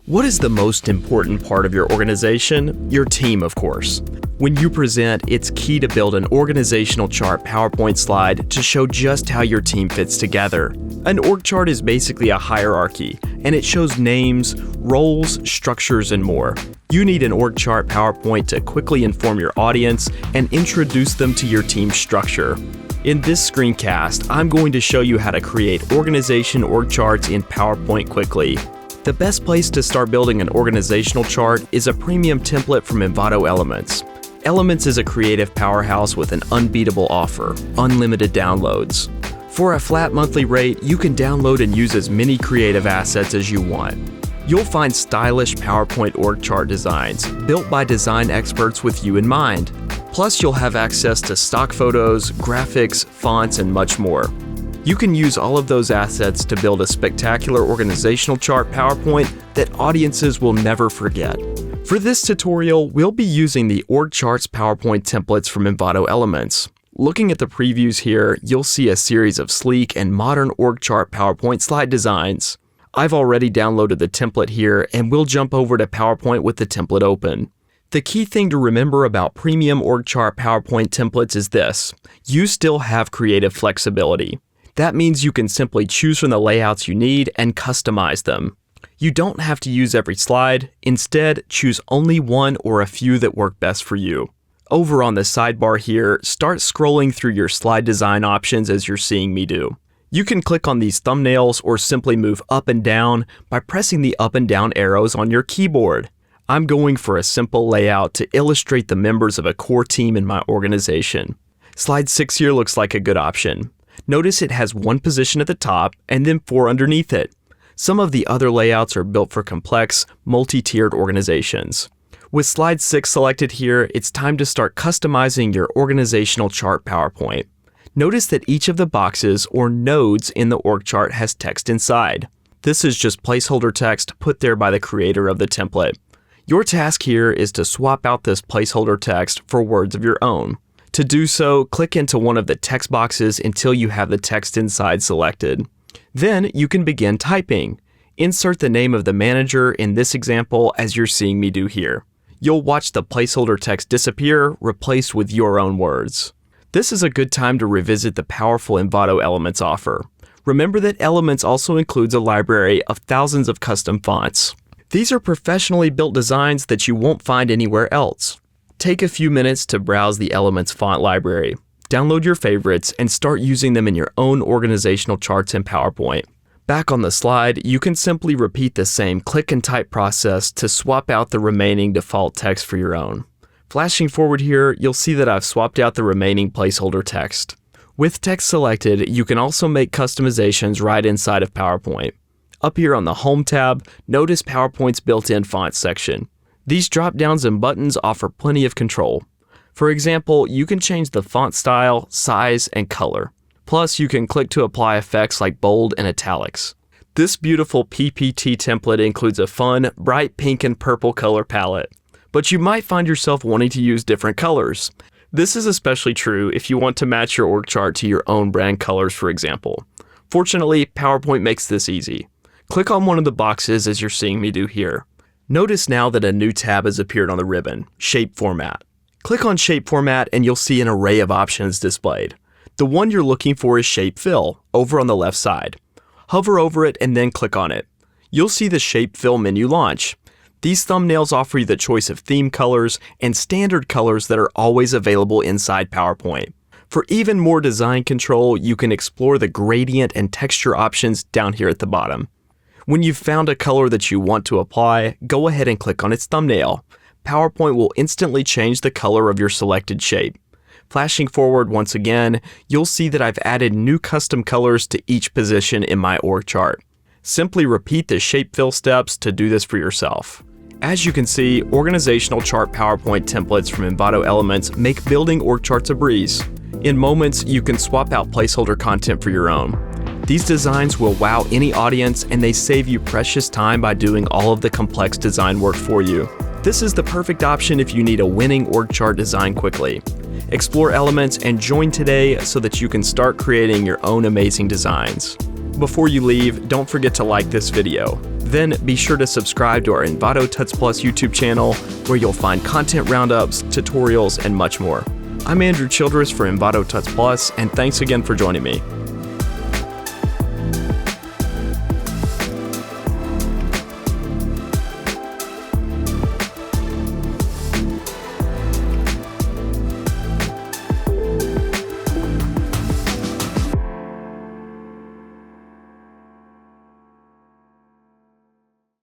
What is the most important part of your organization? Your team, of course. When you present, it's key to build an organizational chart PowerPoint slide to show just how your team fits together. An org chart is basically a hierarchy, and it shows names, roles, structures, and more. You need an org chart PowerPoint to quickly inform your audience and introduce them to your team's structure. In this screencast, I'm going to show you how to create organization org charts in PowerPoint quickly. The best place to start building an organizational chart is a premium template from Envato Elements. Elements is a creative powerhouse with an unbeatable offer, unlimited downloads. For a flat monthly rate, you can download and use as many creative assets as you want. You'll find stylish PowerPoint org chart designs built by design experts with you in mind. Plus, you'll have access to stock photos, graphics, fonts, and much more. You can use all of those assets to build a spectacular organizational chart PowerPoint that audiences will never forget. For this tutorial, we'll be using the org charts PowerPoint templates from Envato Elements. Looking at the previews here, you'll see a series of sleek and modern org chart PowerPoint slide designs. I've already downloaded the template here, and we'll jump over to PowerPoint with the template open. The key thing to remember about premium org chart PowerPoint templates is this: you still have creative flexibility. That means you can simply choose from the layouts you need and customize them. You don't have to use every slide. Instead, choose only one or a few that work best for you. Over on the sidebar here, start scrolling through your slide design options as you're seeing me do. You can click on these thumbnails or simply move up and down by pressing the up and down arrows on your keyboard. I'm going for a simple layout to illustrate the members of a core team in my organization. Slide 6 here looks like a good option. Notice it has one position at the top and then 4 underneath it. Some of the other layouts are built for complex, multi-tiered organizations. With slide 6 selected here, it's time to start customizing your organizational chart PowerPoint. Notice that each of the boxes or nodes in the org chart has text inside. This is just placeholder text put there by the creator of the template. Your task here is to swap out this placeholder text for words of your own. To do so, click into one of the text boxes until you have the text inside selected. Then you can begin typing. Insert the name of the manager in this example as you're seeing me do here. You'll watch the placeholder text disappear, replaced with your own words. This is a good time to revisit the powerful Envato Elements offer. Remember that Elements also includes a library of thousands of custom fonts. These are professionally built designs that you won't find anywhere else. Take a few minutes to browse the Elements font library. Download your favorites and start using them in your own organizational charts in PowerPoint. Back on the slide, you can simply repeat the same click and type process to swap out the remaining default text for your own. Flashing forward here, you'll see that I've swapped out the remaining placeholder text. With text selected, you can also make customizations right inside of PowerPoint. Up here on the Home tab, notice PowerPoint's built-in font section. These drop-downs and buttons offer plenty of control. For example, you can change the font style, size, and color. Plus, you can click to apply effects like bold and italics. This beautiful PPT template includes a fun, bright pink and purple color palette. But you might find yourself wanting to use different colors. This is especially true if you want to match your org chart to your own brand colors, for example. Fortunately, PowerPoint makes this easy. Click on one of the boxes as you're seeing me do here. Notice now that a new tab has appeared on the ribbon, Shape Format. Click on Shape Format and you'll see an array of options displayed. The one you're looking for is Shape Fill, over on the left side. Hover over it and then click on it. You'll see the Shape Fill menu launch. These thumbnails offer you the choice of theme colors and standard colors that are always available inside PowerPoint. For even more design control, you can explore the gradient and texture options down here at the bottom. When you've found a color that you want to apply, go ahead and click on its thumbnail. PowerPoint will instantly change the color of your selected shape. Flashing forward once again, you'll see that I've added new custom colors to each position in my org chart. Simply repeat the shape fill steps to do this for yourself. As you can see, organizational chart PowerPoint templates from Envato Elements make building org charts a breeze. In moments, you can swap out placeholder content for your own. These designs will wow any audience, and they save you precious time by doing all of the complex design work for you. This is the perfect option if you need a winning org chart design quickly. Explore Elements and join today so that you can start creating your own amazing designs. Before you leave, don't forget to like this video. Then be sure to subscribe to our Envato Tuts Plus YouTube channel, where you'll find content roundups, tutorials, and much more. I'm Andrew Childress for Envato Tuts Plus, and thanks again for joining me.